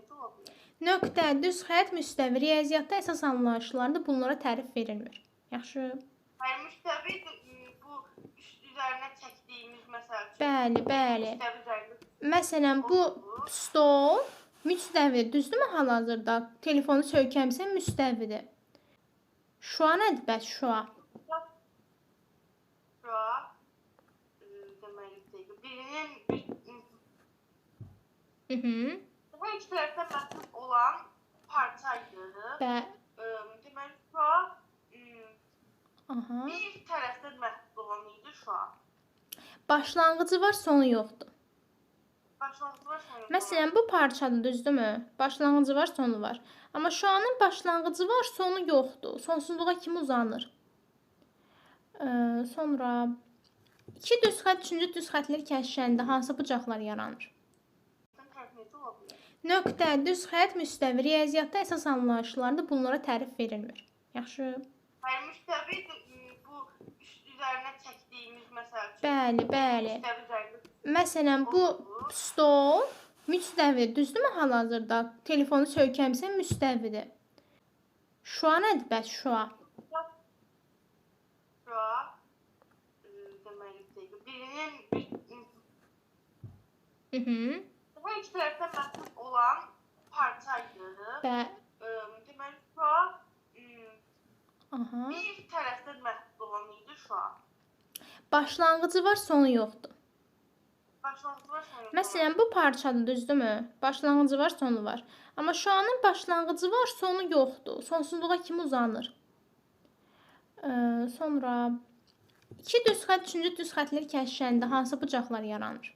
necə ola bilər? Nöqtə, düz xətt, müstəvi. Riyaziyyatda əsas anlayışlarda bunlara tərif verilmir. Yaxşı. Hayır, müstəvi bu üzərinə çəkdiyimiz məsəl üçün. Bəli. Müstəvi üzərində. Məsələn, bu stol müstəvidir. Düzdürmü hal-hazırda? Telefonu söykəmsən müstəvidir. Şua nədir bəs şua? Şua deməli birinin hər iki tərəfdən məhdud olan parçaydı. Deməli şua bir tərəfdən məhdud olan idi şua. Başlanğıcı var, sonu yoxdur. Başlanğıcı var, sonu yoxdur. Məsələn, bu parçadır, düzdürmü? Başlanğıcı var, sonu var. Amma şuanın başlanğıcı var, sonu yoxdur. Sonsuzluğa kimi uzanır. Sonra iki düz xətt, üçüncü düz xəttlər kəsişəndə hansı bucaqlar yaranır? Nöqtə, düz xətt, müstəvi. Riyaziyyatda əsas anlayışlarda bunlara tərif verilmir. Yaxşı. Hayır, müstəvi bu üzərinə çəkdiyimiz məsəl üçün. Bəli. Müstəvi üzərində. Məsələn, bu stol müstəvidir. Düzdürmü hal-hazırda? Telefonu söykəmsən müstəvidir. Şua nədir bəs şua? Şua deməli birinin hər iki tərəfdən məhdud olan parçaydı. Deməli şua bir tərəfdən məhdud olan idi şua. Başlanğıcı var, sonu yoxdur. Başlanğıcı var, sonu yoxdur. Məsələn, bu parçadır, düzdürmü? Başlanğıcı var, sonu var. Amma şuanın başlanğıcı var, sonu yoxdur. Sonsuzluğa kimi uzanır. Sonra iki düz xətt, üçüncü düz xəttlər kəsişəndə hansı bucaqlar yaranır?